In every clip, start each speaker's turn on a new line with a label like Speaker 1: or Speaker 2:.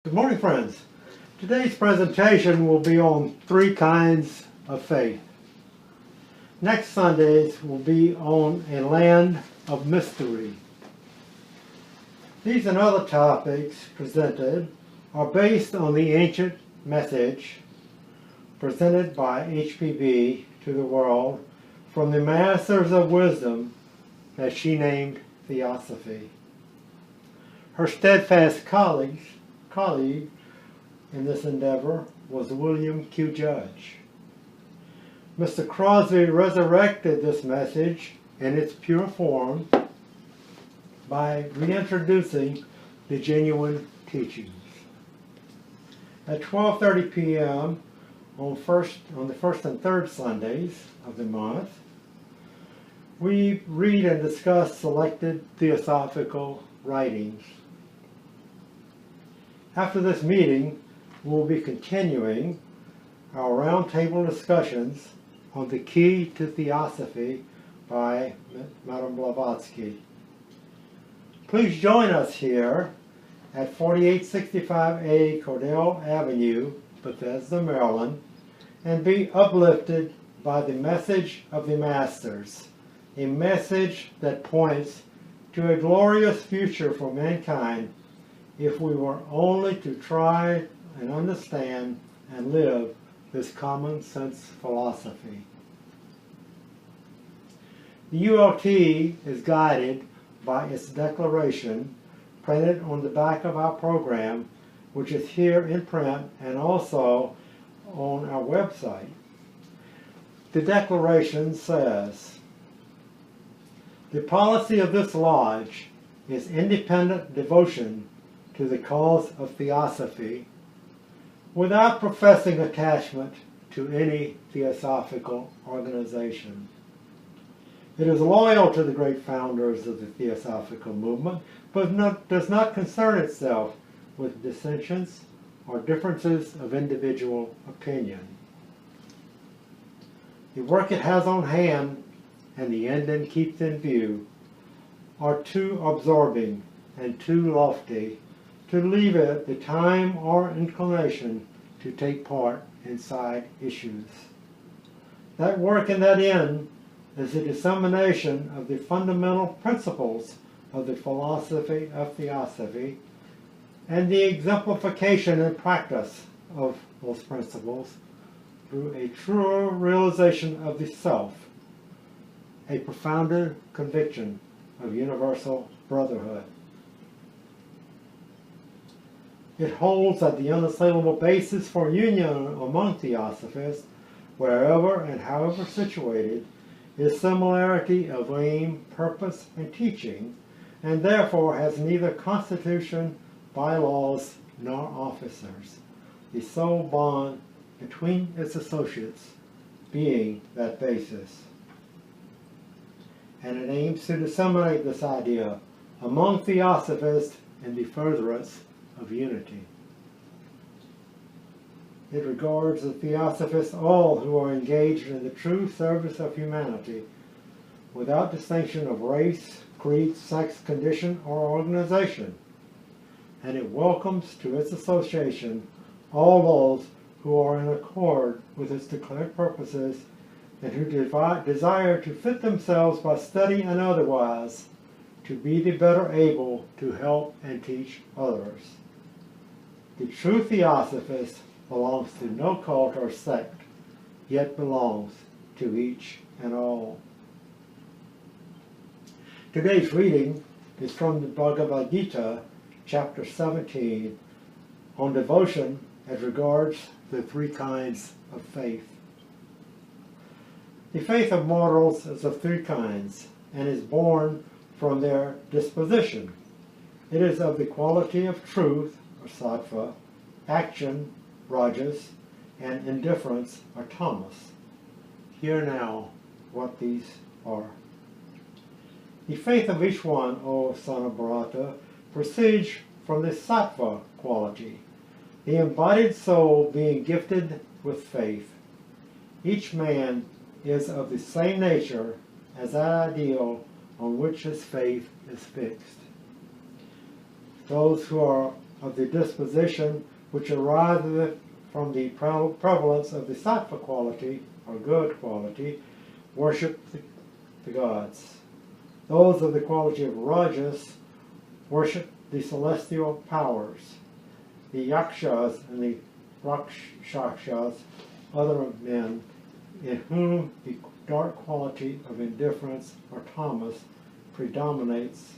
Speaker 1: Good morning, friends. Today's presentation will be on three kinds of faith. Next Sundays will be on a land of mystery. These and other topics presented are based on the ancient message presented by HPB to the world from the Masters of Wisdom that she named Theosophy. Her steadfast colleague in this endeavor was William Q. Judge. Mr. Crosby resurrected this message in its pure form by reintroducing the genuine teachings. At 12:30 p.m. on the first and third Sundays of the month, we read and discuss selected theosophical writings. After this meeting, we will be continuing our roundtable discussions on the Key to Theosophy by Madame Blavatsky. Please join us here at 4865A Cordell Avenue, Bethesda, Maryland, and be uplifted by the message of the Masters, a message that points to a glorious future for mankind if we were only to try and understand and live this common sense philosophy. The ULT is guided by its declaration printed on the back of our program, which is here in print and also on our website. The declaration says, "The policy of this lodge is independent devotion to the cause of Theosophy, without professing attachment to any theosophical organization. It is loyal to the great founders of the Theosophical movement, but does not concern itself with dissensions or differences of individual opinion. The work it has on hand and the end it keeps in view are too absorbing and too lofty to leave it the time or inclination to take part in side issues. That work and that end is the dissemination of the fundamental principles of the philosophy of Theosophy and the exemplification and practice of those principles through a truer realization of the self, a profounder conviction of universal brotherhood. It holds that the unassailable basis for union among theosophists, wherever and however situated, is similarity of aim, purpose, and teaching, and therefore has neither constitution, bylaws, nor officers, the sole bond between its associates being that basis. And it aims to disseminate this idea among theosophists in the furtherance of unity. It regards the theosophists all who are engaged in the true service of humanity, without distinction of race, creed, sex, condition, or organization, and it welcomes to its association all those who are in accord with its declared purposes and who desire to fit themselves by study and otherwise to be the better able to help and teach others. The true theosophist belongs to no cult or sect, yet belongs to each and all." Today's reading is from the Bhagavad Gita, chapter 17, on devotion as regards the three kinds of faith. The faith of mortals is of three kinds, and is born from their disposition. It is of the quality of truth, or sattva, action, rajas, and indifference, or tamas. Hear now what these are. The faith of each one, O son of Bharata, proceeds from the sattva quality, the embodied soul being gifted with faith. Each man is of the same nature as that ideal on which his faith is fixed. Those who are of the disposition which arise from the prevalence of the sattva quality, or good quality, worship the gods. Those of the quality of rajas worship the celestial powers. The yakshas and the rakshasas, other men, in whom the dark quality of indifference or tamas predominates,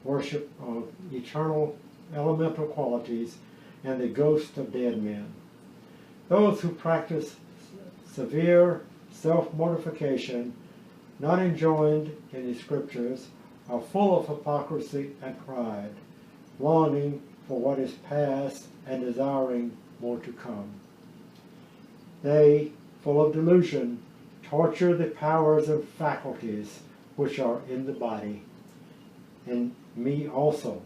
Speaker 1: worship of eternal elemental qualities and the ghost of dead men. Those who practice severe self-mortification, not enjoined in the scriptures, are full of hypocrisy and pride, longing for what is past and desiring more to come. They, full of delusion, torture the powers and faculties which are in the body, and me also,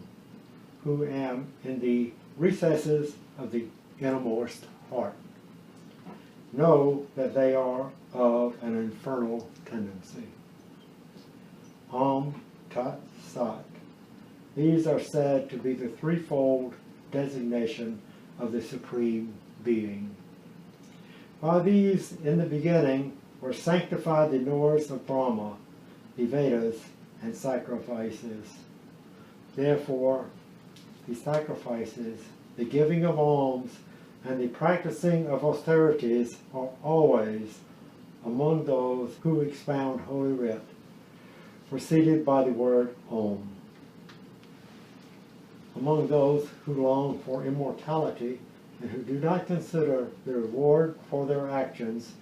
Speaker 1: who am in the recesses of the innermost heart. Know that they are of an infernal tendency. Tat, Sat. These are said to be the threefold designation of the Supreme Being. By these, in the beginning, were sanctified the knowers of Brahma, the Vedas, and sacrifices. Therefore, the sacrifices, the giving of alms, and the practicing of austerities are always among those who expound Holy Writ, preceded by the word Om. Among those who long for immortality and who do not consider the reward for their actions,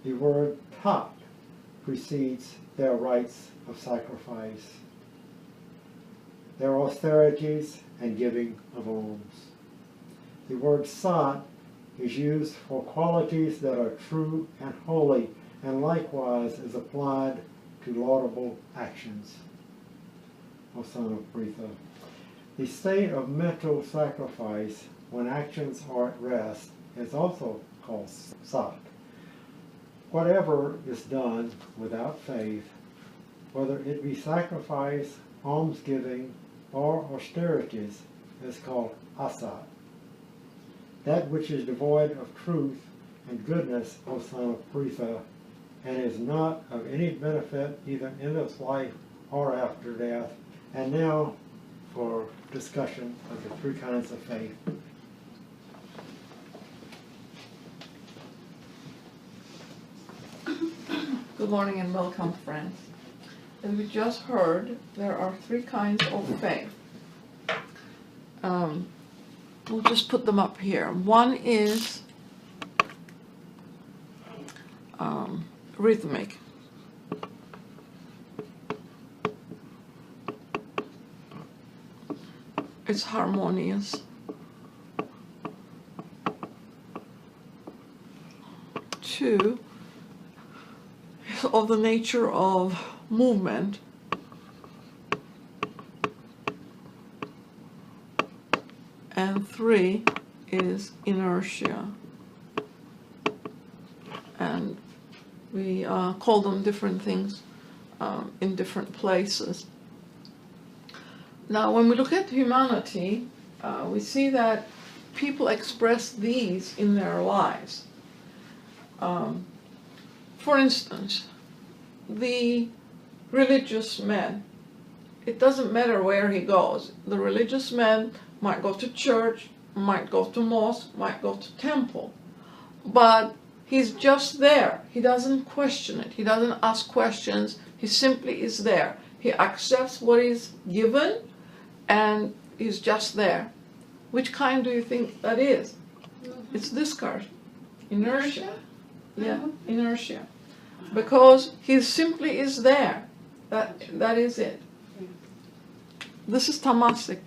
Speaker 1: the word Tat precedes their rites of sacrifice, their austerities, and giving of alms. The word Sat is used for qualities that are true and holy, and likewise is applied to laudable actions. O son of Pritha, the state of mental sacrifice when actions are at rest is also called Sat. Whatever is done without faith, whether it be sacrifice, almsgiving, or austerities, is called Asat. That which is devoid of truth and goodness, O son of Pritha, and is not of any benefit either in this life or after death. And now for discussion of the three kinds of faith.
Speaker 2: Good morning and welcome, friends. As we just heard, there are three kinds of faith. We'll just put them up here. One is rhythmic. It's harmonious. 2 is of the nature of movement. And 3 is inertia. And we call them different things in different places. Now, when we look at humanity, we see that people express these in their lives. For instance, the religious man, it doesn't matter where he goes. The religious man might go to church, might go to mosque, might go to temple, but he's just there. He doesn't question it. He doesn't ask questions. He simply is there. He accepts what is given and is just there. Which kind do you think that is? It's this card. Inertia. Yeah, inertia. Because he simply is there. That is it. This is tamasic.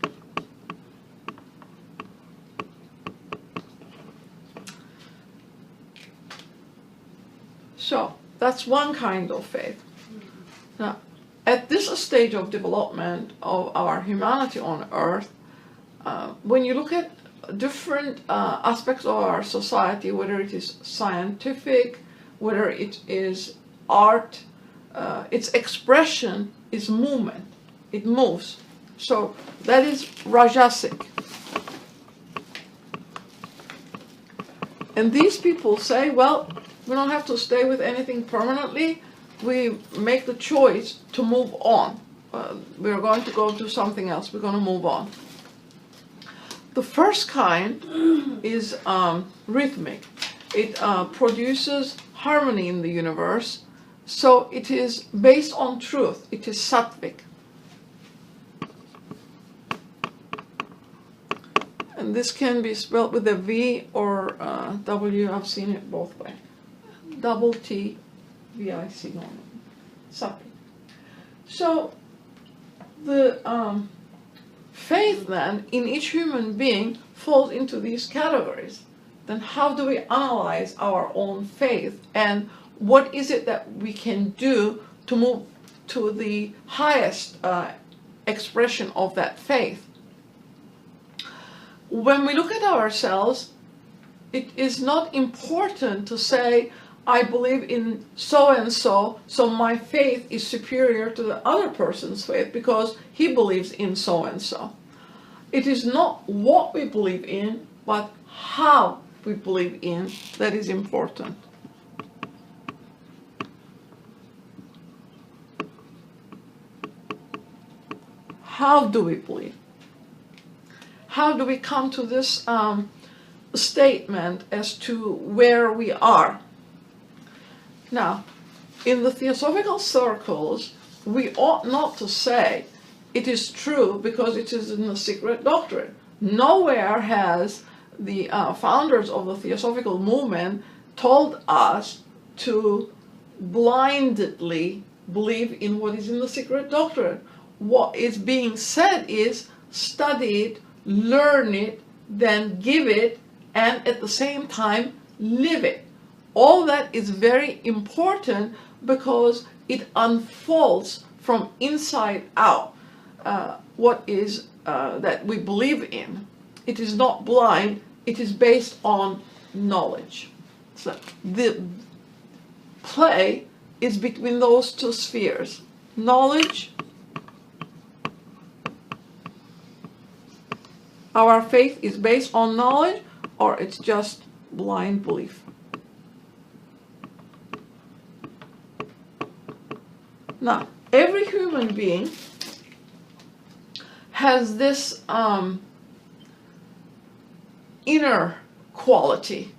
Speaker 2: So, that's one kind of faith. Now, at this stage of development of our humanity on earth, when you look at different aspects of our society, whether it is scientific, whether it is art, its expression is movement. It moves. So that is rajasic. And these people say, well, we don't have to stay with anything permanently. We make the choice to move on. We're going to go do something else. We're going to move on. The first kind is rhythmic. It produces harmony in the universe. So it is based on truth. It is Sattvic. And this can be spelled with a V or W. I've seen it both ways. Double T, V-I-C, Sattvic. So the faith then in each human being falls into these categories. Then how do we analyze our own faith, and what is it that we can do to move to the highest expression of that faith? When we look at ourselves, it is not important to say, I believe in so-and-so, so my faith is superior to the other person's faith because he believes in so-and-so. It is not what we believe in, but how we believe in that is important. How do we believe? How do we come to this statement as to where we are? Now, in the Theosophical circles, we ought not to say it is true because it is in the secret doctrine. Nowhere has the founders of the Theosophical movement told us to blindly believe in what is in the secret doctrine. What is being said is study it, learn it, then give it, and at the same time live it. All that is very important because it unfolds from inside out what is that we believe in. It is not blind, it is based on knowledge. So the play is between those two spheres. Knowledge, our faith is based on knowledge, or it's just blind belief. Now, every human being has this inner quality,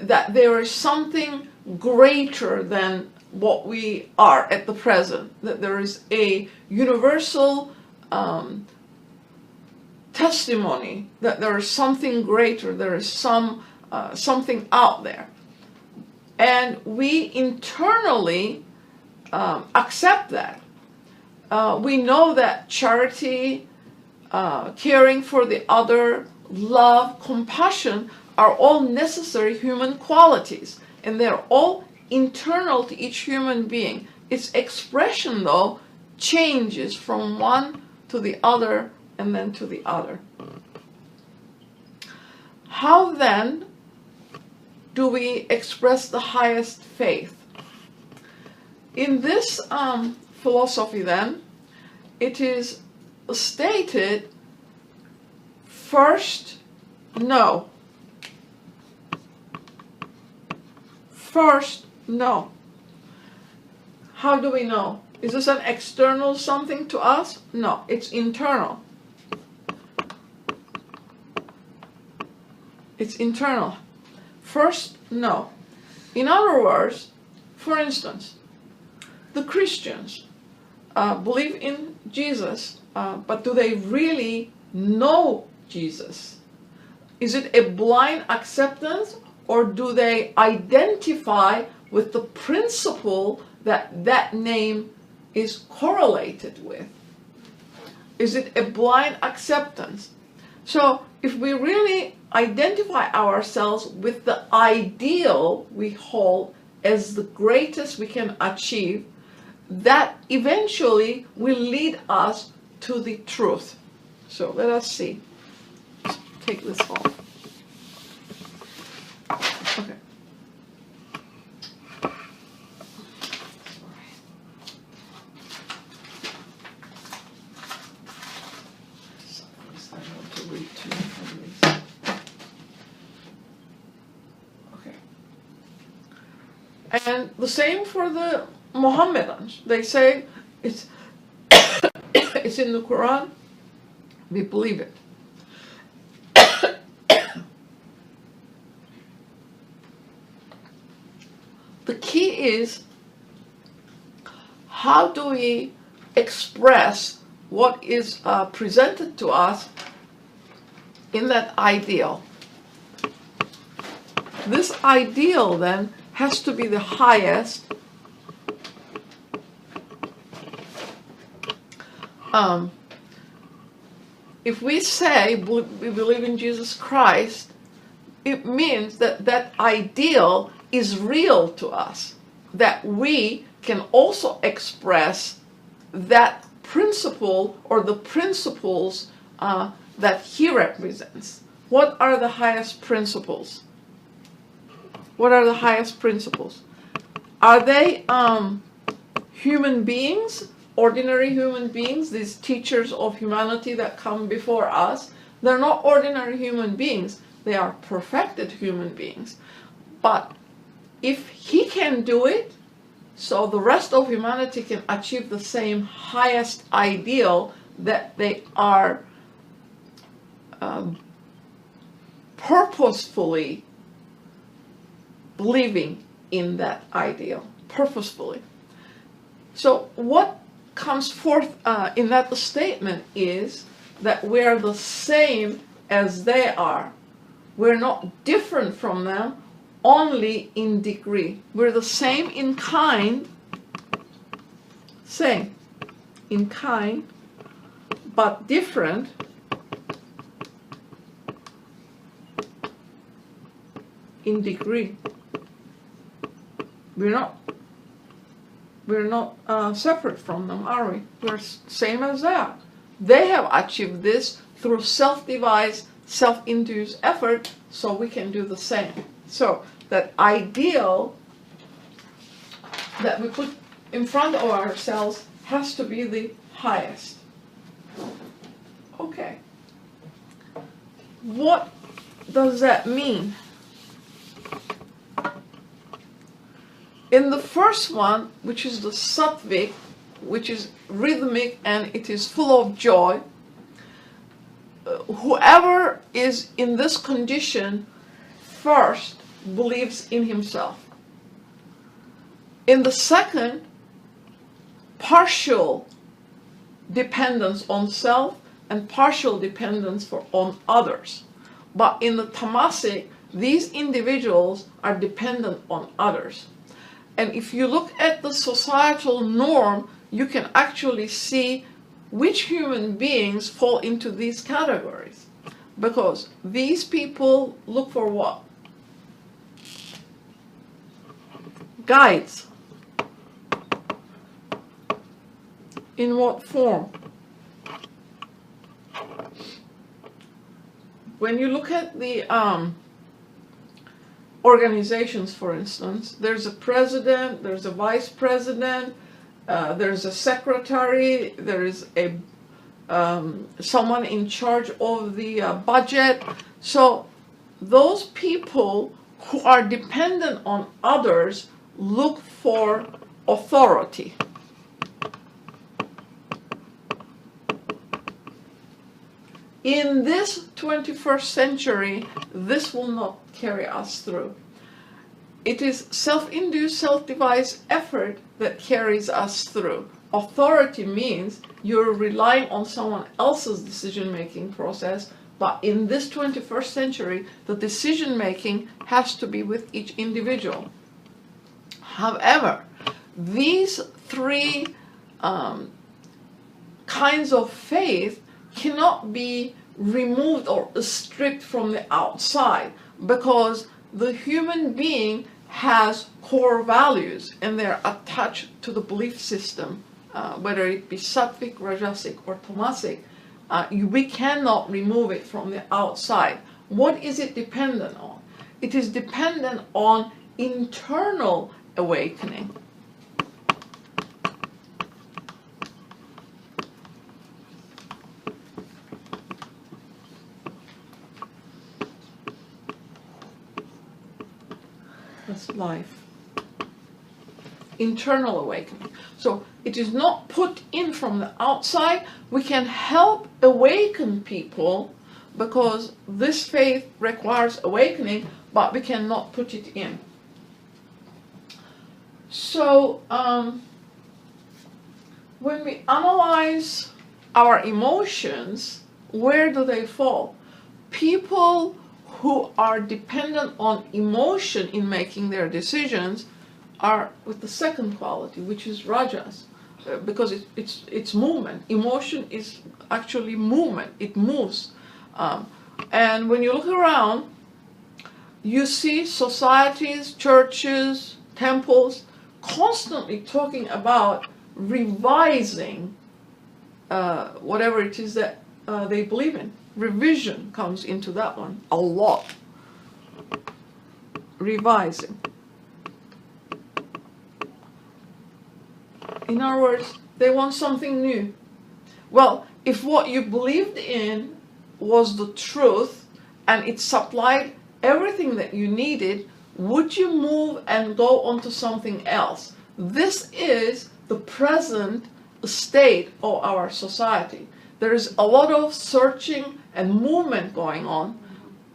Speaker 2: that there is something greater than what we are at the present, that there is a universal testimony that there is something greater, there is something out there. And we internally accept that. We know that charity, caring for the other, love, compassion are all necessary human qualities, and they're all internal to each human being. Its expression, though, changes from one to the other and then to the other. How then do we express the highest faith? In this philosophy then, it is stated, first, know. First, know. How do we know? Is this an external something to us? No, it's internal. It's internal. First, know. In other words, for instance, the Christians believe in Jesus, but do they really know Jesus? Is it a blind acceptance, or do they identify with the principle that that name is correlated with? Is it a blind acceptance? So if we really identify ourselves with the ideal we hold as the greatest we can achieve, that eventually will lead us to the truth. So let us see. Take this off. Okay. And the same for the Mohammedans. They say it's it's in the Quran. We believe it. The key is, how do we express what is presented to us in that ideal? This ideal then has to be the highest. If we say we believe in Jesus Christ, it means that that ideal is real to us, that we can also express that principle or the principles that he represents. What are the highest principles? What are the highest principles? Are they human beings, ordinary human beings, these teachers of humanity that come before us? They're not ordinary human beings. They are perfected human beings. But if he can do it, so the rest of humanity can achieve the same highest ideal, that they are purposefully believing in that ideal, purposefully. So what comes forth in that statement is that we're the same as they are. We're not different from them, only in degree. We're the same in kind, but different in degree. We're not separate from them, are we? We're same as that. They have achieved this through self-devised, self-induced effort, so we can do the same. So that ideal that we put in front of ourselves has to be the highest. Okay. What does that mean? In the first one, which is the Sattvic, which is rhythmic and it is full of joy, whoever is in this condition first believes in himself. In the second, partial dependence on self and partial dependence on others. But in the tamasic, these individuals are dependent on others. And if you look at the societal norm, you can actually see which human beings fall into these categories. Because these people look for what? Guides. In what form? When you look at the organizations, for instance, there's a president, there's a vice president, there's a secretary, there is a someone in charge of the budget. So those people who are dependent on others look for authority. In this 21st century, this will not carry us through. It is self-induced, self-devised effort that carries us through. Authority means you're relying on someone else's decision-making process, but in this 21st century, the decision-making has to be with each individual. However, these three kinds of faith cannot be removed or stripped from the outside, because the human being has core values and they're attached to the belief system, whether it be Sattvic, rajasic, or tamasic. We cannot remove it from the outside. What is it dependent on? It is dependent on internal awakening. That's life. internal awakening. So it is not put in from the outside. We can help awaken people because this faith requires awakening, but we cannot put it in. So when we analyze our emotions, where do they fall? People who are dependent on emotion in making their decisions are with the second quality, which is rajas, because it's movement. Emotion is actually movement. It moves. And when you look around, you see societies, churches, temples constantly talking about revising whatever it is that they believe in. Revision comes into that one a lot. Revising. In other words, they want something new. Well, if what you believed in was the truth and it supplied everything that you needed, would you move and go on to something else? This is the present state of our society. There is a lot of searching and movement going on.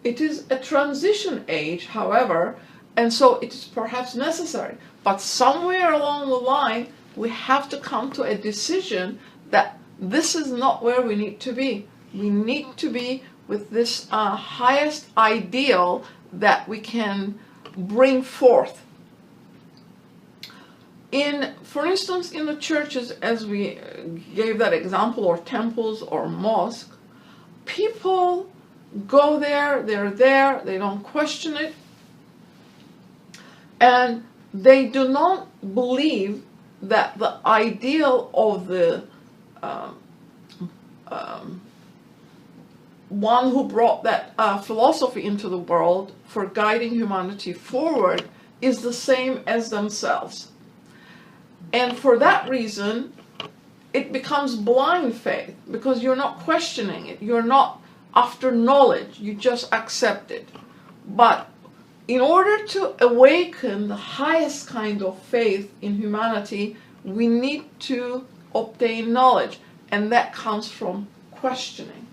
Speaker 2: It is a transition age, however, and so it is perhaps necessary. But somewhere along the line, we have to come to a decision that this is not where we need to be. We need to be with this highest ideal that we can bring forth. For instance, in the churches, as we gave that example, or temples or mosque, people go there, they're there, they don't question it, and they do not believe that the ideal of the one who brought that philosophy into the world for guiding humanity forward is the same as themselves. And for that reason, it becomes blind faith, because you're not questioning it. You're not after knowledge. You just accept it. But in order to awaken the highest kind of faith in humanity, we need to obtain knowledge. And that comes from questioning.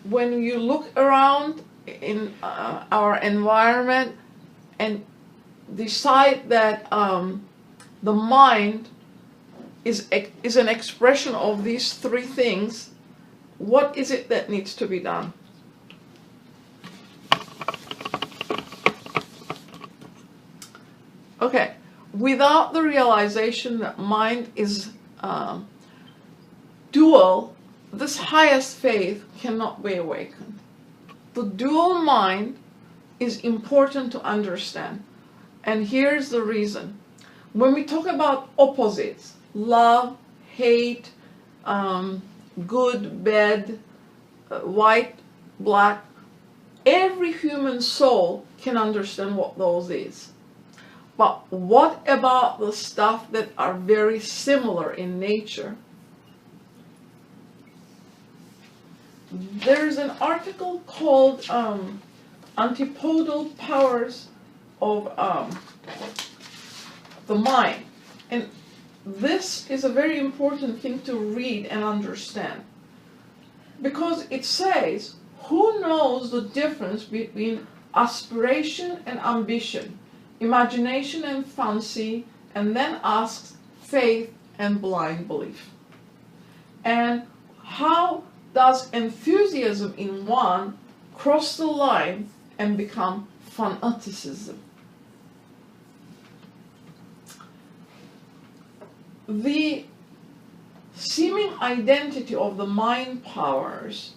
Speaker 2: When you look around in our environment and decide that the mind is an expression of these three things, what is it that needs to be done? Okay, without the realization that mind is dual, this highest faith cannot be awakened. The dual mind is important to understand. And here's the reason. When we talk about opposites, love, hate, good, bad, white, black, every human soul can understand what those is. But what about the stuff that are very similar in nature? There's an article called Antipodal Powers of the Mind. And this is a very important thing to read and understand. Because it says, who knows the difference between aspiration and ambition, imagination and fancy, and then asks faith and blind belief? And how does enthusiasm in one cross the line and become fanaticism? The seeming identity of the mind powers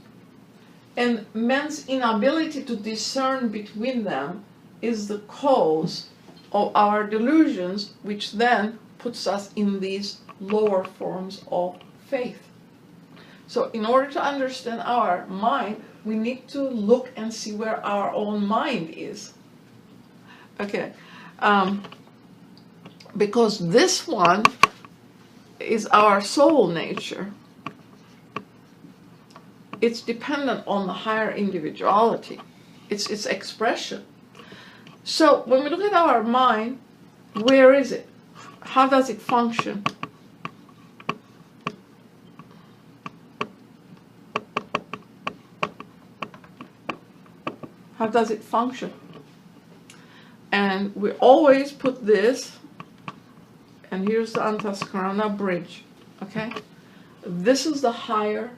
Speaker 2: and man's inability to discern between them is the cause of our delusions, which then puts us in these lower forms of faith. So in order to understand our mind, we need to look and see where our own mind is. Okay, because this one is our soul nature. It's dependent on the higher individuality. It's its expression. So when we look at our mind, where is it? how does it function? How does it function? And we always put this, and here's the Antaskarana bridge, okay? This is the higher,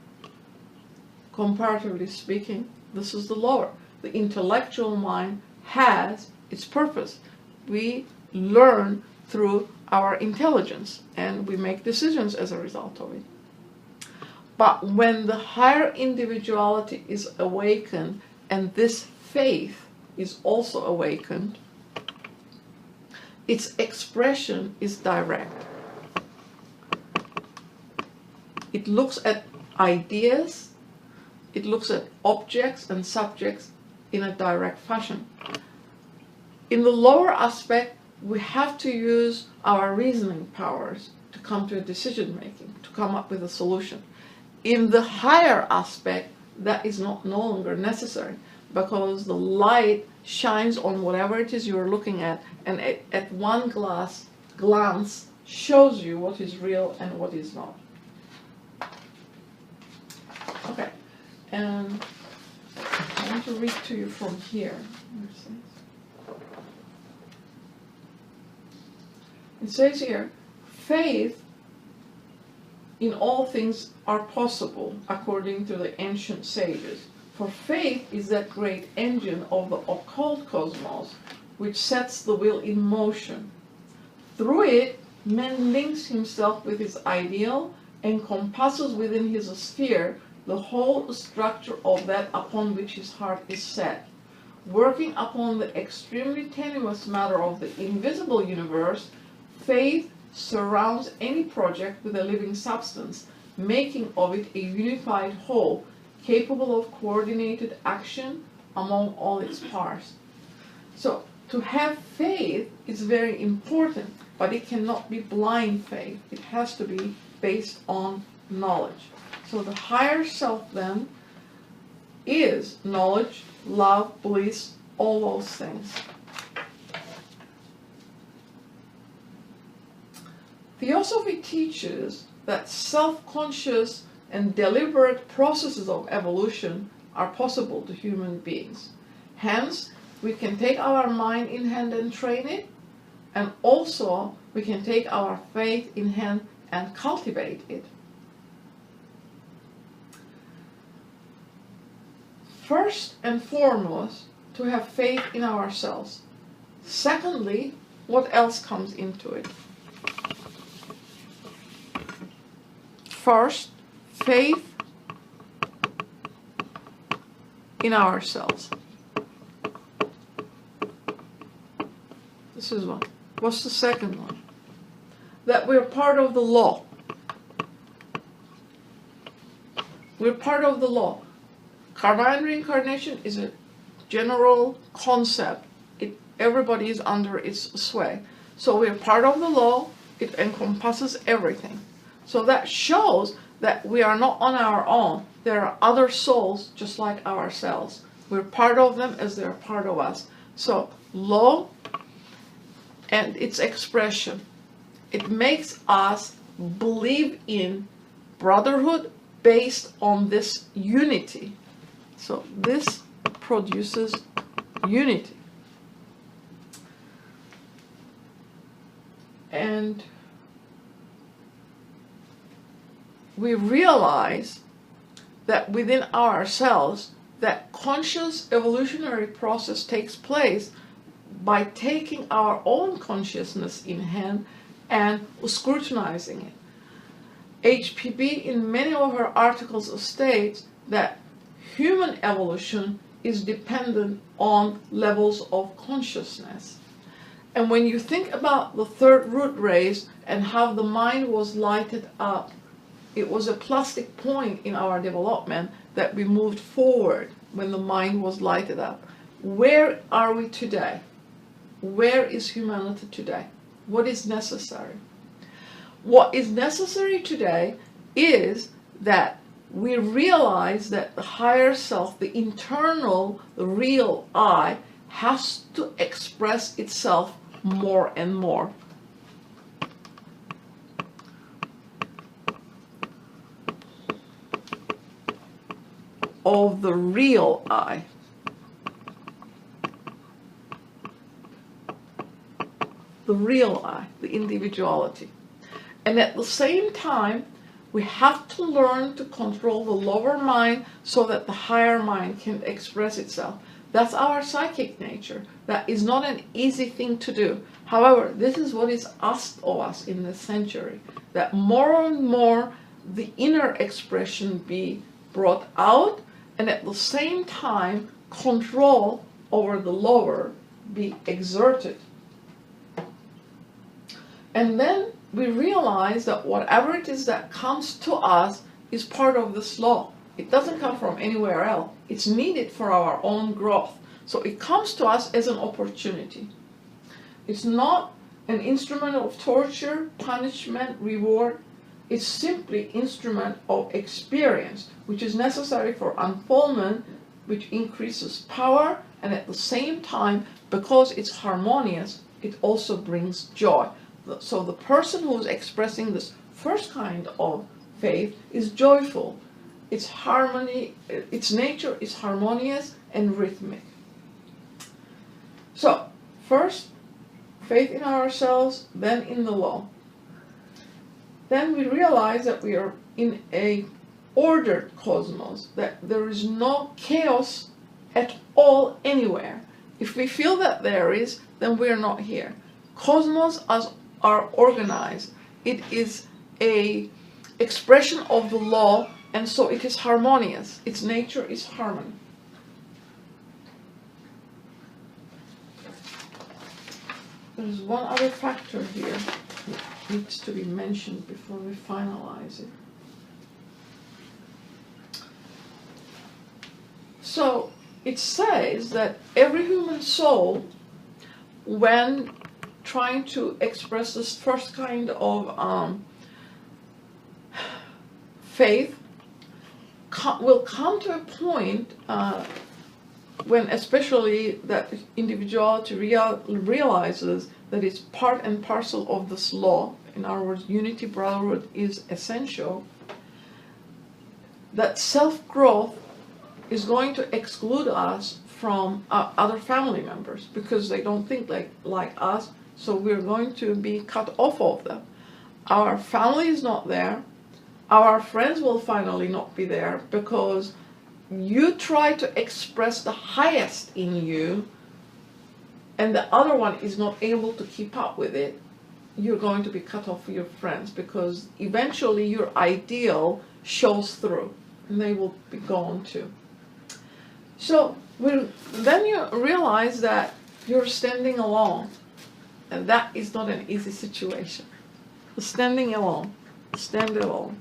Speaker 2: comparatively speaking, this is the lower. The intellectual mind has its purpose. We learn through our intelligence, and we make decisions as a result of it. But when the higher individuality is awakened, and this faith is also awakened, its expression is direct. It looks at ideas, it looks at objects and subjects in a direct fashion. In the lower aspect, we have to use our reasoning powers to come to a decision making, to come up with a solution. In the higher aspect, that is no longer necessary, because the light shines on whatever it is you're looking at, and at one glance shows you what is real and what is not. Okay, and I want to read to you from here. It says here, faith in all things are possible, according to the ancient sages. For faith is that great engine of the occult cosmos, which sets the will in motion. Through it, man links himself with his ideal, encompasses within his sphere the whole structure of that upon which his heart is set. Working upon the extremely tenuous matter of the invisible universe, faith surrounds any project with a living substance, making of it a unified whole, capable of coordinated action among all its parts. So, to have faith is very important, but it cannot be blind faith. It has to be based on knowledge. So the higher self then is knowledge, love, bliss, all those things. Theosophy teaches that self-conscious and deliberate processes of evolution are possible to human beings. Hence, we can take our mind in hand and train it, and also we can take our faith in hand and cultivate it. First and foremost, to have faith in ourselves. Secondly, what else comes into it? First, faith in ourselves. This is one. What's the second one? That we're part of the law. We're part of the law. Karma and reincarnation is a general concept. Everybody is under its sway. So we're part of the law. It encompasses everything. So that shows that we are not on our own. There are other souls just like ourselves. We're part of them as they're part of us. So law and its expression, it makes us believe in brotherhood based on this unity. So this produces unity. And we realize that within ourselves, that conscious evolutionary process takes place by taking our own consciousness in hand and scrutinizing it. HPB in many of her articles states that human evolution is dependent on levels of consciousness. And when you think about the third root race and how the mind was lighted up, it was a plastic point in our development that we moved forward when the mind was lighted up. Where are we today? Where is humanity today? What is necessary? What is necessary today is that we realize that the higher self, the internal, the real I, has to express itself more and more. of the real I. The real I, the individuality. And at the same time, we have to learn to control the lower mind so that the higher mind can express itself. That's our psychic nature. That is not an easy thing to do. However, this is what is asked of us in this century, that more and more the inner expression be brought out, and at the same time, control over the lower be exerted. And then we realize that whatever it is that comes to us is part of this law. It doesn't come from anywhere else. It's needed for our own growth. So it comes to us as an opportunity. It's not an instrument of torture, punishment, reward. It's simply instrument of experience, which is necessary for unfoldment, which increases power, and at the same time, because it's harmonious, it also brings joy. So the person who is expressing this first kind of faith is joyful. Its harmony, its nature is harmonious and rhythmic. So, first, faith in ourselves, then in the law. Then we realize that we are in a ordered cosmos, that there is no chaos at all anywhere. If we feel that there is, then we are not here. Cosmos are organized. It is a expression of the law, and so it is harmonious. Its nature is harmony. There's one other factor here that needs to be mentioned before we finalize it. So it says that every human soul, when trying to express this first kind of faith, will come to a point when especially that individuality realizes that it's part and parcel of this law. In other words, unity, brotherhood is essential. That self-growth is going to exclude us from other family members because they don't think like us, so we're going to be cut off of them. Our family is not there. Our friends will finally not be there because you try to express the highest in you and the other one is not able to keep up with it. You're going to be cut off from your friends because eventually your ideal shows through and they will be gone too. So then you realize that you're standing alone, and that is not an easy situation. Standing alone, stand alone.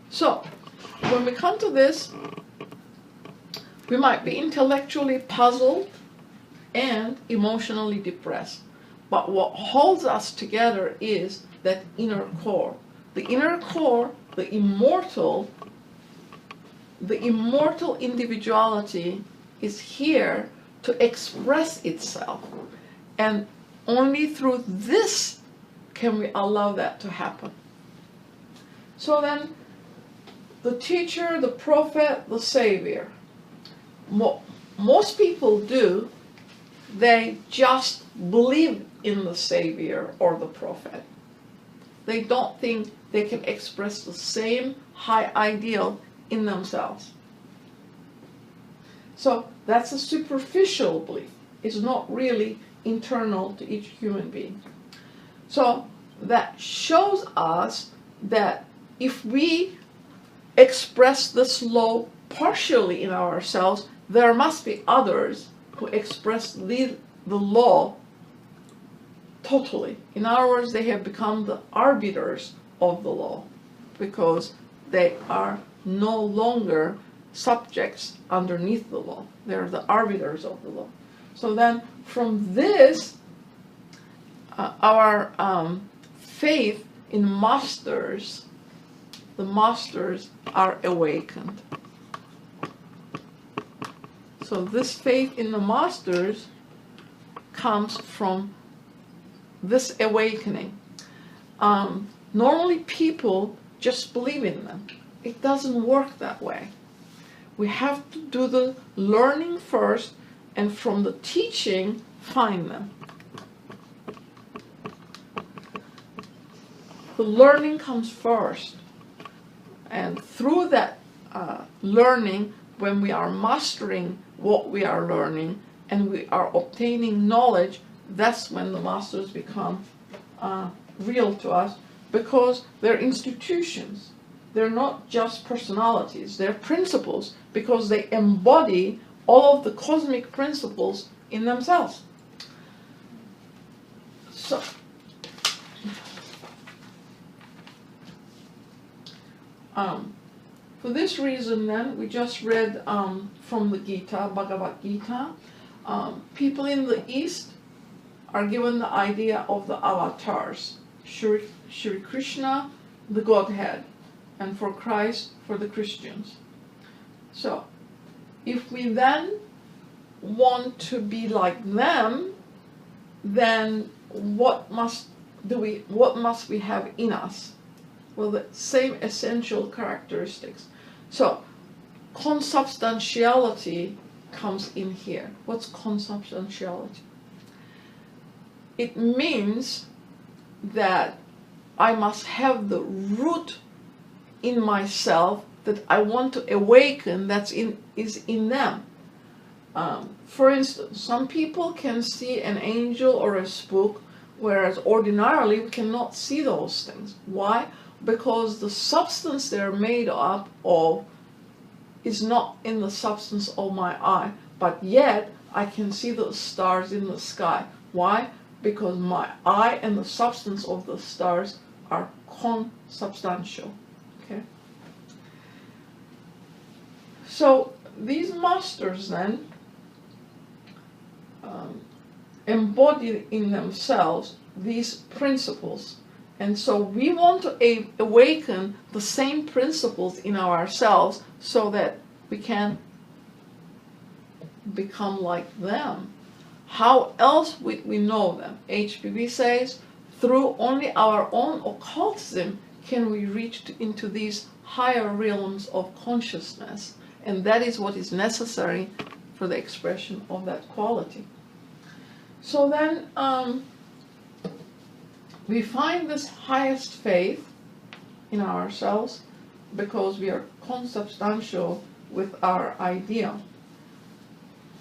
Speaker 2: So when we come to this, we might be intellectually puzzled and emotionally depressed. But what holds us together is that inner core. The inner core, the immortal individuality is here to express itself. And only through this can we allow that to happen. So then, the teacher, the prophet, the savior. Most people do, they just believe in the savior or the prophet. They don't think they can express the same high ideal in themselves. So that's a superficial belief. It's not really internal to each human being. So that shows us that if we express this law partially in ourselves, there must be others who express the law totally. In other words, they have become the arbiters of the law because they are no longer subjects underneath the law. They're the arbiters of the law. So then from this, our faith in masters, the masters are awakened. So this faith in the masters comes from this awakening. Normally people just believe in them. It doesn't work that way. We have to do the learning first, and from the teaching, find them. The learning comes first, and through that learning, when we are mastering what we are learning and we are obtaining knowledge, that's when the masters become real to us, because they're institutions. They're not just personalities, they're principles, because they embody all of the cosmic principles in themselves. So, for this reason then, we just read from the Gita, Bhagavad Gita, people in the East are given the idea of the avatars. Shri Krishna, the Godhead, and for Christ, for the Christians. So, if we then want to be like them, then what must we have in us? Well, the same essential characteristics. So, consubstantiality comes in here. What's consubstantiality? It means that I must have the root in myself that I want to awaken is in them. For instance, some people can see an angel or a spook, whereas ordinarily we cannot see those things. Why? Because the substance they're made up of is not in the substance of my eye, but yet I can see the stars in the sky. Why? Because my eye and the substance of the stars are consubstantial. Okay? So these masters then embody in themselves these principles. And so we want to awaken the same principles in ourselves so that we can become like them. How else would we know them? HPB says, through only our own occultism can we reach into these higher realms of consciousness. And that is what is necessary for the expression of that quality. So then, we find this highest faith in ourselves because we are consubstantial with our idea.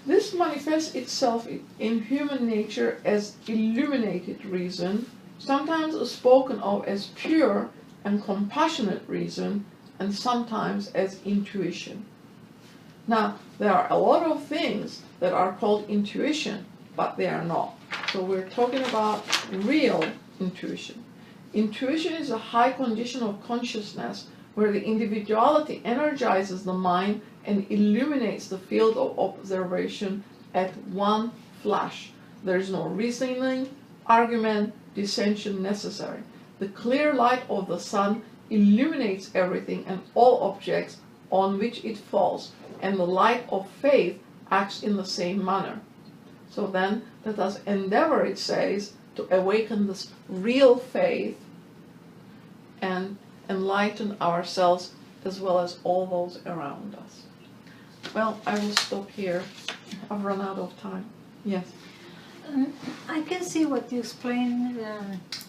Speaker 2: This manifests itself in human nature as illuminated reason, sometimes spoken of as pure and compassionate reason, and sometimes as intuition. Now, there are a lot of things that are called intuition, but they are not. So we're talking about real intuition. Intuition is a high condition of consciousness where the individuality energizes the mind and illuminates the field of observation at one flash. There is no reasoning, argument, dissension necessary. The clear light of the sun illuminates everything and all objects on which it falls, and the light of faith acts in the same manner. So then, let us endeavor, it says, to awaken this real faith and enlighten ourselves as well as all those around us. Well, I will stop here. I've run out of time. Yes?
Speaker 3: I can see what you explained,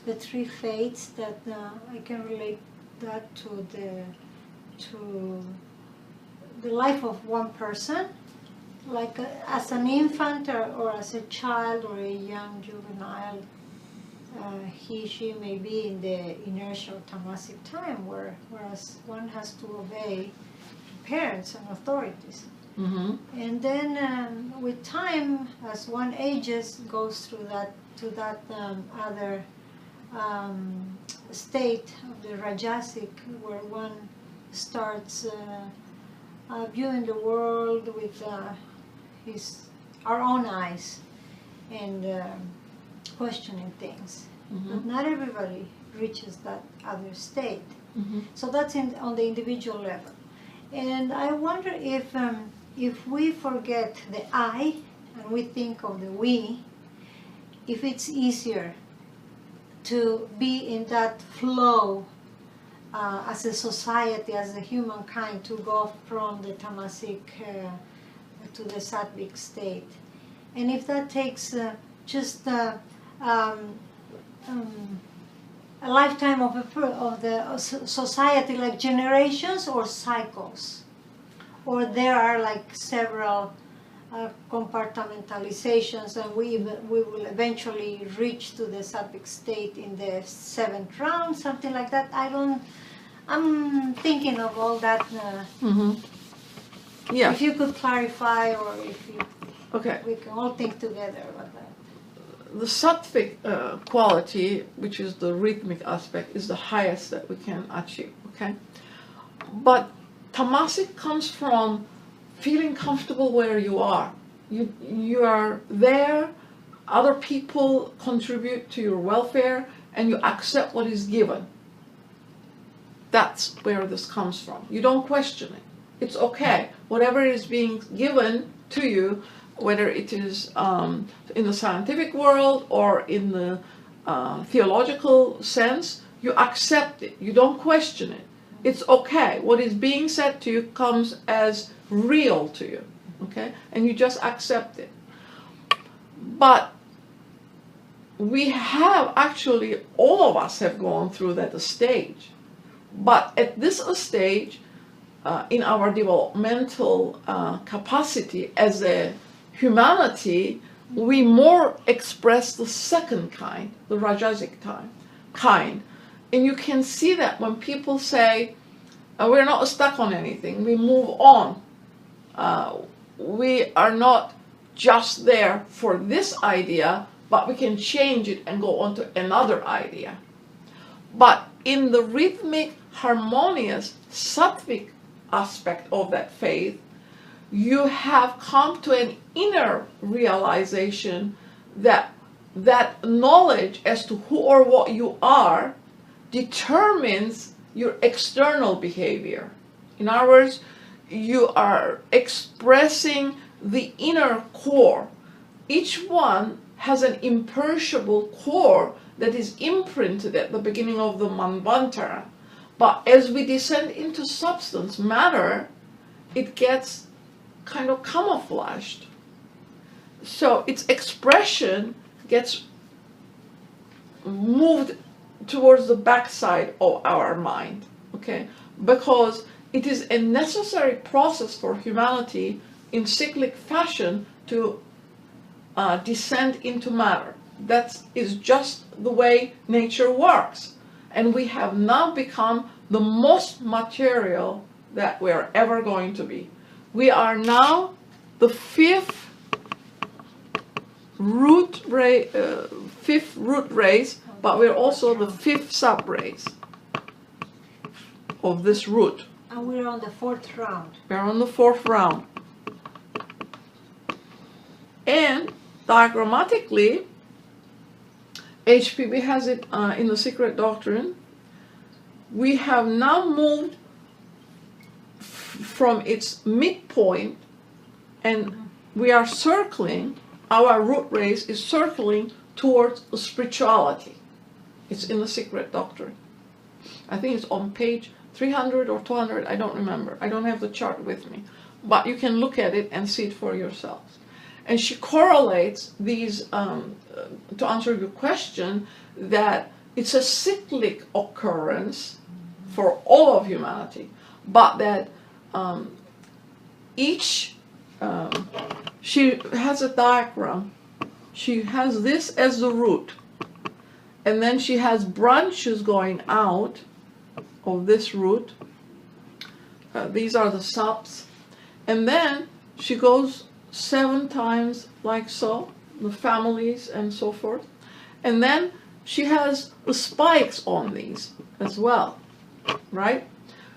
Speaker 3: the three faiths, that I can relate that to the life of one person, like as an infant or as a child or a young juvenile. She may be in the inertia or tamasic time, whereas one has to obey parents and authorities.
Speaker 2: Mm-hmm.
Speaker 3: And then with time, as one ages, goes through that other state of the rajasic, where one starts viewing the world with our own eyes and questioning things.
Speaker 2: Mm-hmm.
Speaker 3: But not everybody reaches that other state.
Speaker 2: Mm-hmm.
Speaker 3: So that's on the individual level. And I wonder if we forget the I and we think of the we, if it's easier to be in that flow as a society, as a humankind, to go from the tamasic to the sattvic state. And if that takes just a lifetime of the society, like generations or cycles, or there are like several compartmentalizations, and we will eventually reach to the sattvic state in the 7th round, something like that. I'm thinking of all that.
Speaker 2: Yeah.
Speaker 3: If you could clarify, or if you,
Speaker 2: Okay.
Speaker 3: we can all think together about that.
Speaker 2: The Sattvic quality, which is the rhythmic aspect, is the highest that we can achieve, okay? But tamasic comes from feeling comfortable where you are. You are there, other people contribute to your welfare, and you accept what is given. That's where this comes from. You don't question it. It's okay. Whatever is being given to you, whether it is in the scientific world or in the theological sense, you accept it. You don't question it. It's okay. What is being said to you comes as real to you, okay? And you just accept it. But we have actually, all of us have gone through that stage. But at this stage, in our developmental capacity as a humanity, we more express the second kind, the rajasic kind. And you can see that when people say, we're not stuck on anything, we move on. We are not just there for this idea, but we can change it and go on to another idea. But in the rhythmic, harmonious, sattvic aspect of that faith, you have come to an inner realization that that knowledge as to who or what you are determines your external behavior. In other words, you are expressing the inner core. Each one has an imperishable core that is imprinted at the beginning of the manvantara. But as we descend into substance, matter, it gets kind of camouflaged. So its expression gets moved towards the backside of our mind, okay? Because it is a necessary process for humanity in cyclic fashion to descend into matter. That is just the way nature works. And we have now become the most material that we are ever going to be. We are now the fifth root race, but we're also the fifth sub-race of this root.
Speaker 3: And we're on the 4th round.
Speaker 2: We're on the 4th round. And diagrammatically, HPB has it in the Secret Doctrine. We have now moved from its midpoint, and we are circling, our root race is circling towards spirituality. It's in the Secret Doctrine. I think it's on page 300 or 200, I don't remember. I don't have the chart with me. But you can look at it and see it for yourselves. And she correlates these, to answer your question, that it's a cyclic occurrence for all of humanity, but that she has a diagram. She has this as the root, and then she has branches going out of this root. These are the subs, and then she goes 7 times like so, the families and so forth, and then she has the spikes on these as well, right?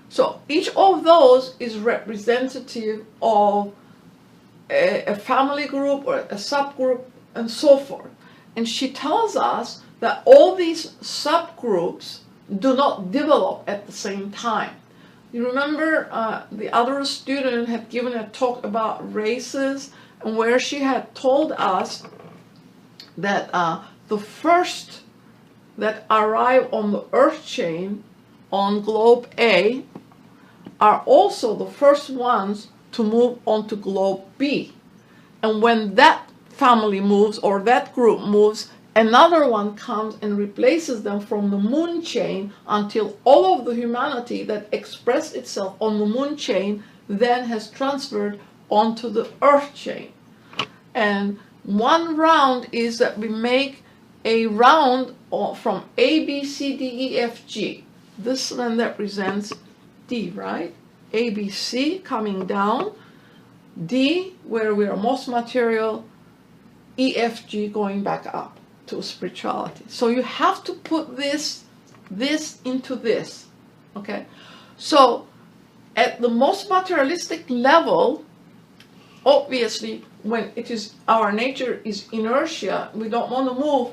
Speaker 2: So each of those is representative of a family group or a subgroup and so forth. And she tells us that all these subgroups do not develop at the same time. You remember the other student had given a talk about races, and where she had told us that the first that arrive on the earth chain on globe A are also the first ones to move onto globe B. And when that family moves or that group moves, another one comes and replaces them from the moon chain until all of the humanity that expressed itself on the moon chain then has transferred onto the earth chain. And one round is that we make a round from A, B, C, D, E, F, G. This then represents D, right? A, B, C coming down, D where we are most material, E, F, G going back up to spirituality. So you have to put this into this, okay? So at the most materialistic level, obviously when it is our nature is inertia, we don't want to move.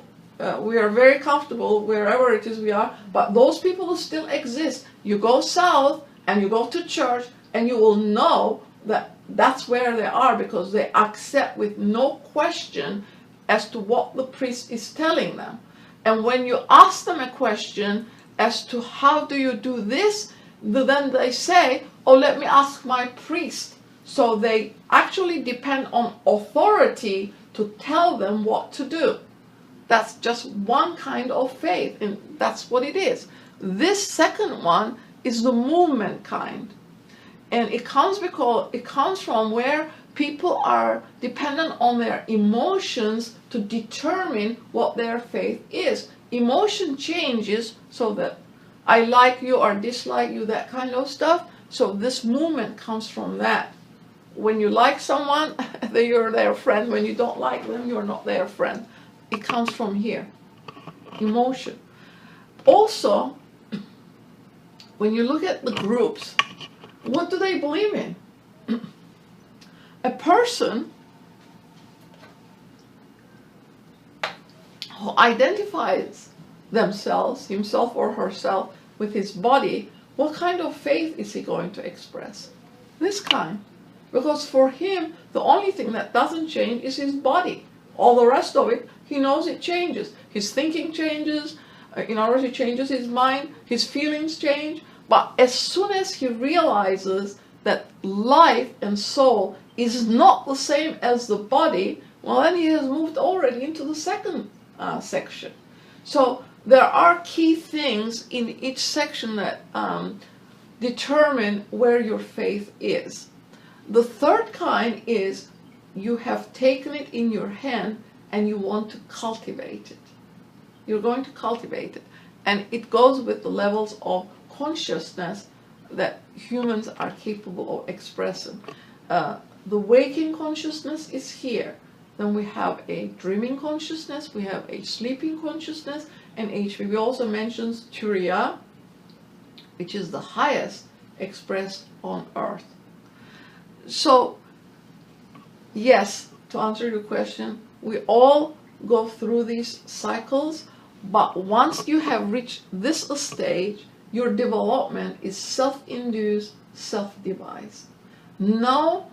Speaker 2: We are very comfortable wherever it is we are, but those people still exist. You go south and you go to church and you will know that that's where they are because they accept with no question as to what the priest is telling them. And when you ask them a question as to how do you do this, then they say, oh, let me ask my priest. So they actually depend on authority to tell them what to do. That's just one kind of faith, and that's what it is. This second one is the movement kind. And it comes from where people are dependent on their emotions to determine what their faith is. Emotion changes so that I like you or dislike you, that kind of stuff. So this movement comes from that. When you like someone, you're their friend. When you don't like them, you're not their friend. It comes from here, emotion. Also, when you look at the groups, what do they believe in? A person who identifies himself or herself with his body, what kind of faith is he going to express? This kind. Because for him, the only thing that doesn't change is his body. All the rest of it, he knows it changes. His thinking changes, in other words, he changes his mind, his feelings change. But as soon as he realizes that life and soul is not the same as the body, well, then he has moved already into the second section. So there are key things in each section that determine where your faith is. The third kind is you have taken it in your hand and you want to cultivate it. You're going to cultivate it. And it goes with the levels of consciousness that humans are capable of expressing. The waking consciousness is here. Then we have a dreaming consciousness, we have a sleeping consciousness, and HPV also mentions Turiya, which is the highest expressed on earth. So, yes, to answer your question, we all go through these cycles, but once you have reached this stage, your development is self-induced, self-devised. No,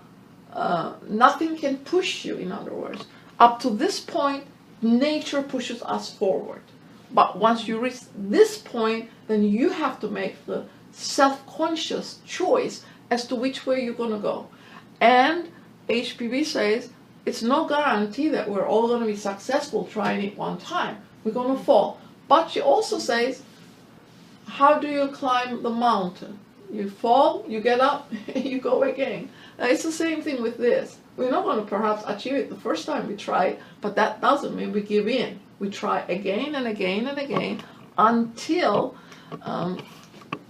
Speaker 2: nothing can push you, in other words. Up to this point, nature pushes us forward. But once you reach this point, then you have to make the self-conscious choice as to which way you're going to go. And HPV says, it's no guarantee that we're all going to be successful trying it one time. We're going to fall. But she also says, how do you climb the mountain? You fall, you get up, you go again. It's the same thing with this. We're not going to perhaps achieve it the first time we try, but that doesn't mean we give in. We try again and again and again until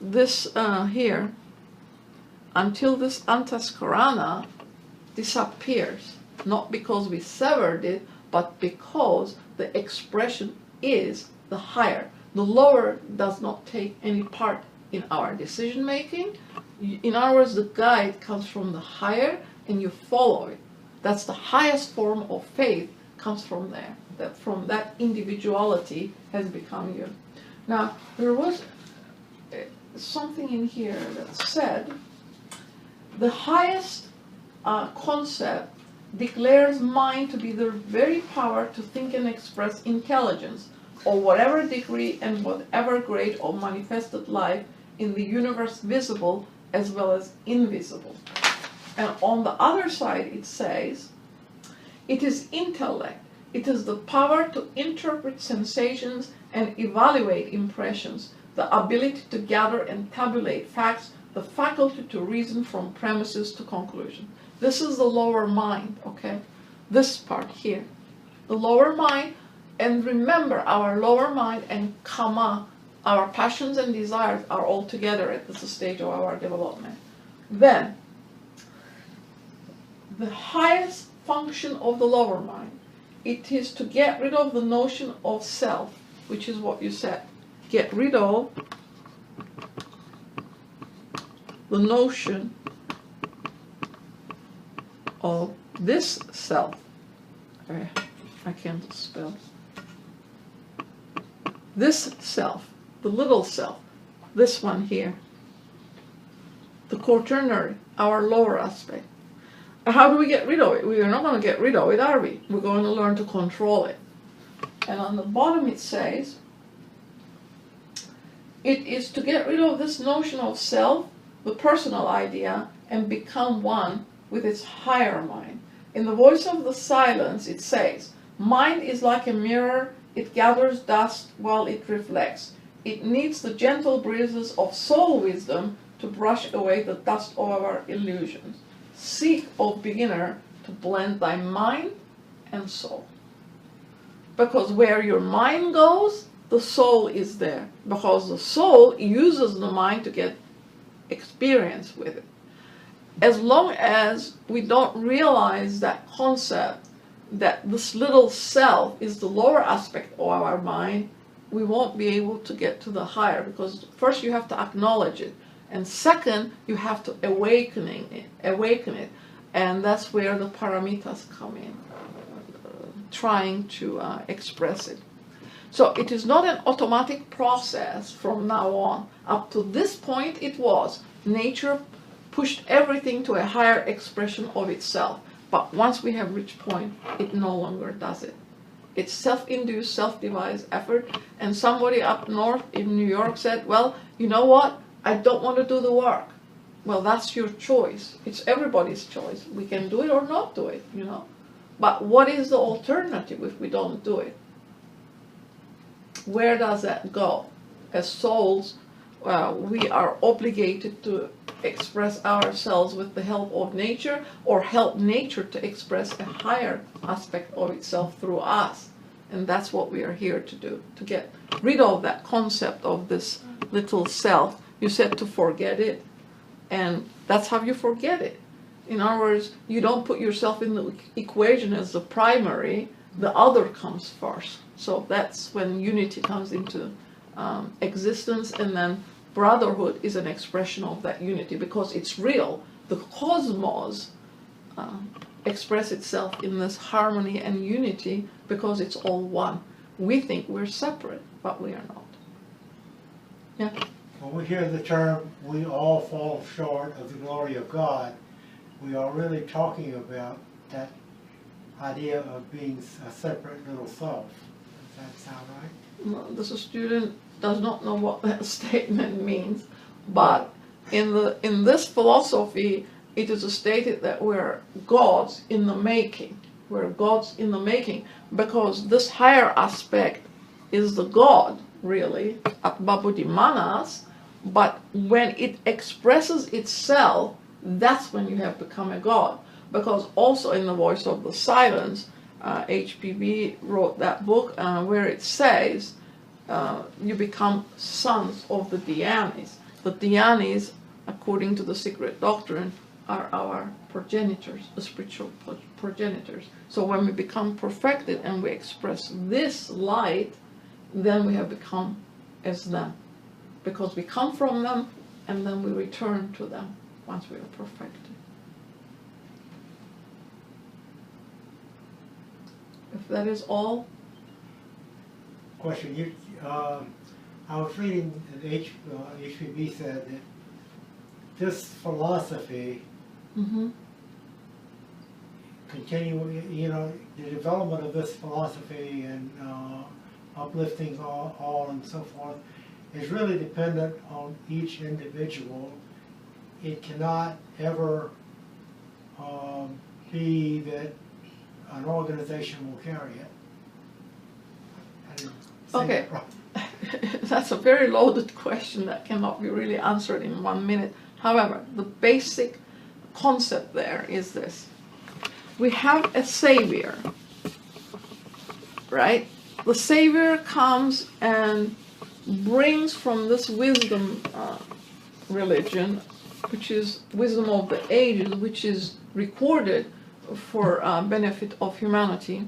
Speaker 2: this antaskarana disappears. Not because we severed it, but because the expression is the higher. The lower does not take any part in our decision making. In other words, the guide comes from the higher and you follow it. That's the highest form of faith, comes from there. That from that individuality has become you. Now, there was something in here that said, the highest concept declares mind to be the very power to think and express intelligence, or whatever degree and whatever grade of manifested life in the universe visible as well as invisible. And on the other side it says, it is intellect. It is the power to interpret sensations and evaluate impressions, the ability to gather and tabulate facts, the faculty to reason from premises to conclusion. This is the lower mind, okay? This part here. The lower mind, and remember, our lower mind and kama, our passions and desires, are all together at this stage of our development. Then, the highest function of the lower mind, it is to get rid of the notion of self, which is what you said. Get rid of the notion of this self. I can't spell. This self, the little self, this one here, the quaternary, our lower aspect. How do we get rid of it? We are not going to get rid of it, are we? We're going to learn to control it. And on the bottom it says, it is to get rid of this notion of self, the personal idea, and become one with its higher mind. In the voice of the silence it says, mind is like a mirror, it gathers dust while it reflects. It needs the gentle breezes of soul wisdom to brush away the dust of our illusions. Seek, O beginner, to blend thy mind and soul. Because where your mind goes, the soul is there. Because the soul uses the mind to get experience with it. As long as we don't realize that concept, that this little self is the lower aspect of our mind, we won't be able to get to the higher, because first you have to acknowledge it, and second you have to awaken it, and that's where the paramitas come in, trying to express it. So it is not an automatic process from now on. Up to this point it was. Nature pushed everything to a higher expression of itself. But once we have reached point, it no longer does it. It's self-induced, self-devised effort. And somebody up north in New York said, well, you know what? I don't want to do the work. Well, that's your choice. It's everybody's choice. We can do it or not do it, you know. But what is the alternative if we don't do it? Where does that go? As souls, we are obligated to express ourselves with the help of nature, or help nature to express a higher aspect of itself through us. And that's what we are here to do, to get rid of that concept of this little self. You said to forget it, and that's how you forget it. In other words, you don't put yourself in the equation as the primary, the other comes first. So that's when unity comes into existence, and then brotherhood is an expression of that unity, because it's real. The cosmos express itself in this harmony and unity because it's all one. We think we're separate, but we are not. Yeah?
Speaker 1: When we hear the term, we all fall short of the glory of God, we are really talking about that idea of being a separate little self. Does that sound right?
Speaker 2: Well, the student does not know what that statement means, but in this philosophy, it is stated that we're gods in the making. We're gods in the making, because this higher aspect is the God, really, Atbabudi Manas, but when it expresses itself, that's when you have become a God. Because also in the voice of the silence, HPB wrote that book where it says you become sons of the Dhyanis. The Dhyanis, according to the secret doctrine, are our progenitors, the spiritual progenitors. So when we become perfected and we express this light, then we have become as them. Because we come from them and then we return to them once we are perfected. If that is all.
Speaker 1: Question. I was reading that HPB said that this philosophy the development of this philosophy and uplifting all and so forth is really dependent on each individual. It cannot ever be that an organization will carry it. I didn't say
Speaker 2: Okay.
Speaker 1: that right.
Speaker 2: That's a very loaded question that cannot be really answered in 1 minute. However, the basic concept there is this. We have a savior, right? The savior comes and brings from this wisdom religion, which is wisdom of the ages, which is recorded for benefit of humanity.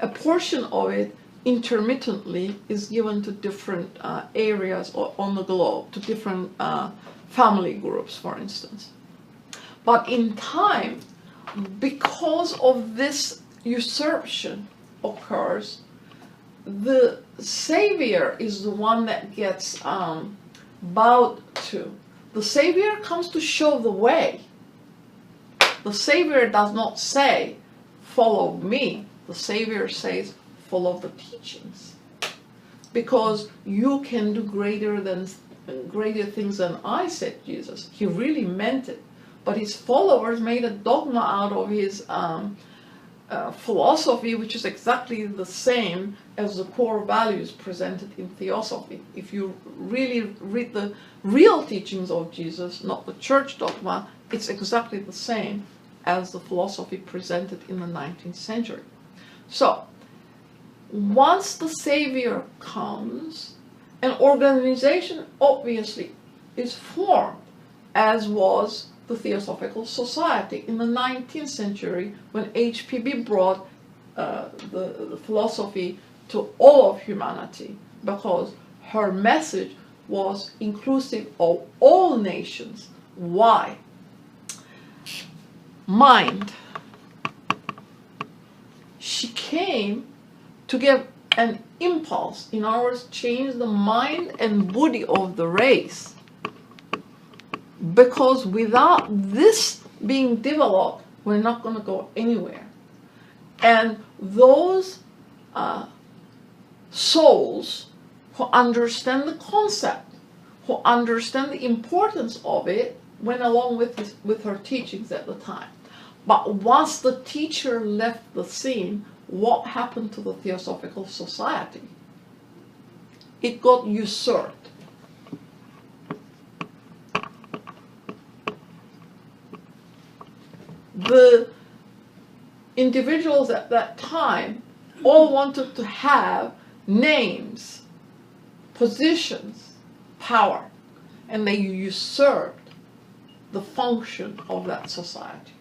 Speaker 2: A portion of it intermittently is given to different areas on the globe, to different family groups, for instance. But in time, because of this usurpation occurs, the savior is the one that gets bowed to. The savior comes to show the way. The savior does not say, follow me. The savior says, follow the teachings. Because you can do greater things than I, said Jesus. He really meant it. But his followers made a dogma out of his philosophy, which is exactly the same as the core values presented in Theosophy. If you really read the real teachings of Jesus, not the church dogma, it's exactly the same as the philosophy presented in the 19th century. So, once the savior comes, an organization obviously is formed, as was the Theosophical Society in the 19th century when HPB brought the philosophy to all of humanity, because her message was inclusive of all nations. Why? Mind. She came to give an impulse, in other words, change the mind and body of the race. Because without this being developed, we're not going to go anywhere. And those souls who understand the concept, who understand the importance of it, went along with her teachings at the time. But once the teacher left the scene, what happened to the Theosophical Society? It got usurped. The individuals at that time all wanted to have names, positions, power, and they usurped the function of that society.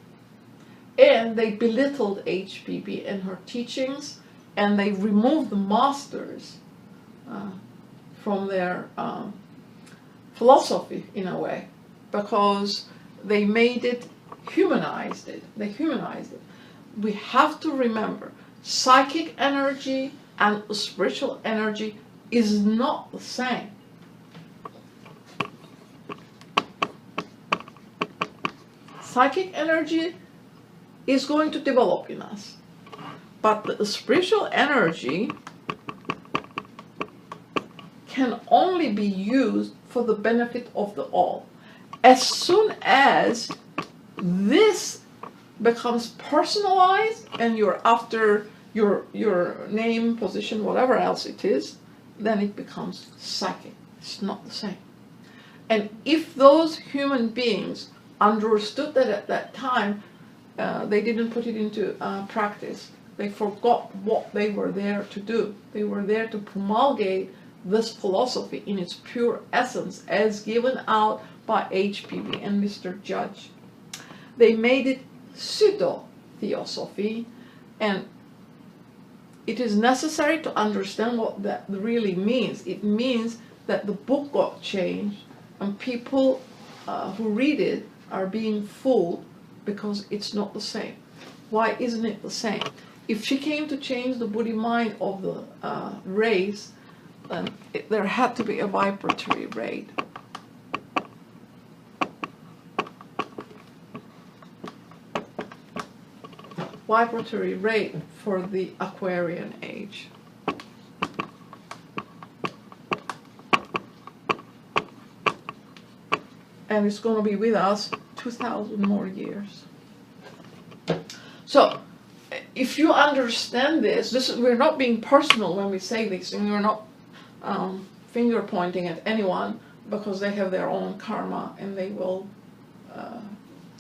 Speaker 2: And they belittled HPB and her teachings, and they removed the masters from their philosophy, in a way, because they made it, humanized it. They humanized it. We have to remember, psychic energy and spiritual energy is not the same. Psychic energy is going to develop in us, but the spiritual energy can only be used for the benefit of the all. As soon as this becomes personalized and you're after your name, position, whatever else it is, then it becomes psychic. It's not the same. And if those human beings understood that at that time, they didn't put it into practice. They forgot what they were there to do. They were there to promulgate this philosophy in its pure essence as given out by HPB and Mr. Judge. They made it pseudo-theosophy, and it is necessary to understand what that really means. It means that the book got changed, and people who read it are being fooled because it's not the same. Why isn't it the same? If she came to change the body mind of the race, then there had to be a vibratory rate. Vibratory rate for the Aquarian age. and it's going to be with us 2,000 more years. So, if you understand this, we're not being personal when we say this, and we're not finger pointing at anyone, because they have their own karma and they will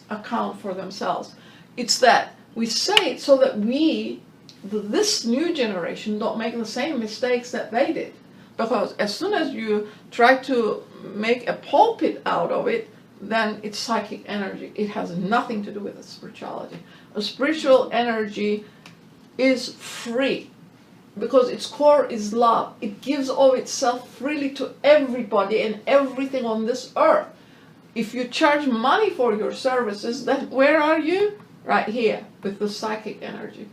Speaker 2: account for themselves. It's that we say it so that this new generation don't make the same mistakes that they did. Because as soon as you try to make a pulpit out of it, then it's psychic energy. It has nothing to do with the spirituality. A spiritual energy is free because its core is love. It gives of itself freely to everybody and everything on this earth. If you charge money for your services, then where are you? Right here with the psychic energy.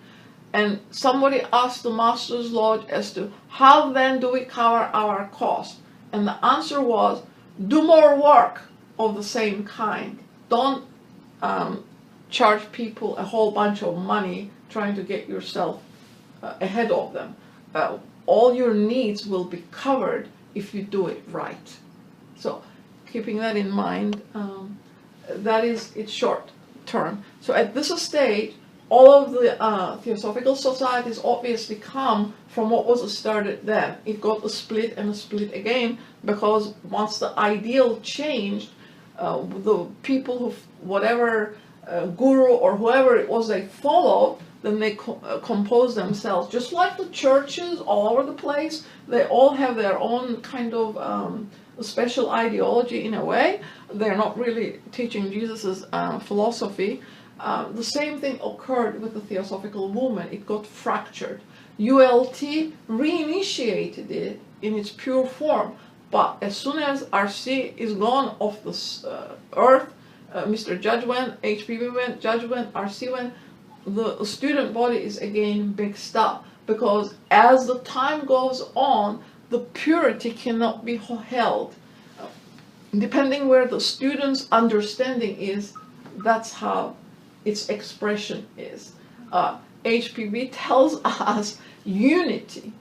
Speaker 2: And somebody asked the Master's Lodge as to how then do we cover our cost? And the answer was, do more work of the same kind. Don't charge people a whole bunch of money trying to get yourself ahead of them. All your needs will be covered if you do it right. So keeping that in mind, that is its short term. So at this stage, all of the Theosophical societies obviously come from what was started then. It got a split and a split again, because once the ideal changed, the people who, whatever guru or whoever it was they followed, then they compose themselves. Just like the churches all over the place, they all have their own kind of special ideology in a way. They're not really teaching Jesus's philosophy. The same thing occurred with the Theosophical movement. It got fractured. ULT reinitiated it in its pure form. But as soon as RC is gone off this earth, Mr. Judge went, HPB went, Judge went, RC went, the student body is again mixed up. Because as the time goes on, the purity cannot be held. Depending where the student's understanding is, that's how its expression is. HPB tells us unity,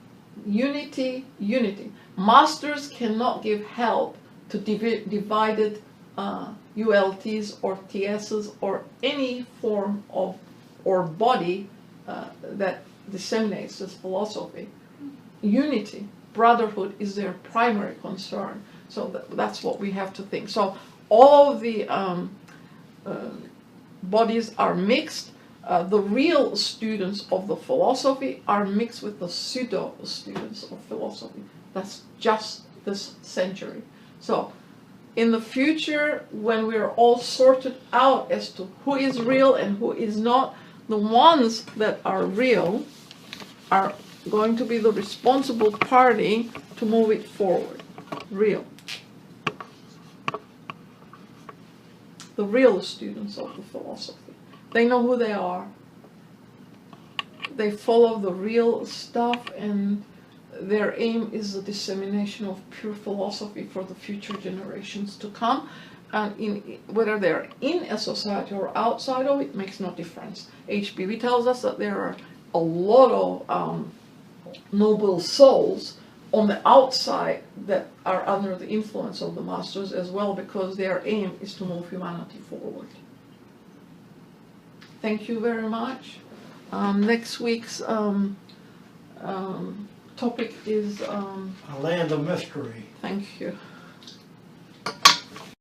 Speaker 2: unity, unity. Masters cannot give help to divided ULTs or TSs or any form of or body that disseminates this philosophy. Unity, brotherhood is their primary concern. So that's what we have to think. So all of the bodies are mixed. The real students of the philosophy are mixed with the pseudo students of philosophy. That's just this century. So in the future, when we're all sorted out as to who is real and who is not, the ones that are real are going to be the responsible party to move it forward. Real. The real students of the philosophy. They know who they are. They follow the real stuff, and their aim is the dissemination of pure philosophy for the future generations to come. And whether they're in a society or outside of it makes no difference. HPV tells us that there are a lot of noble souls on the outside that are under the influence of the masters as well, because their aim is to move humanity forward. Thank you very much. Next week's topic is
Speaker 1: A land of mystery.
Speaker 2: thank you.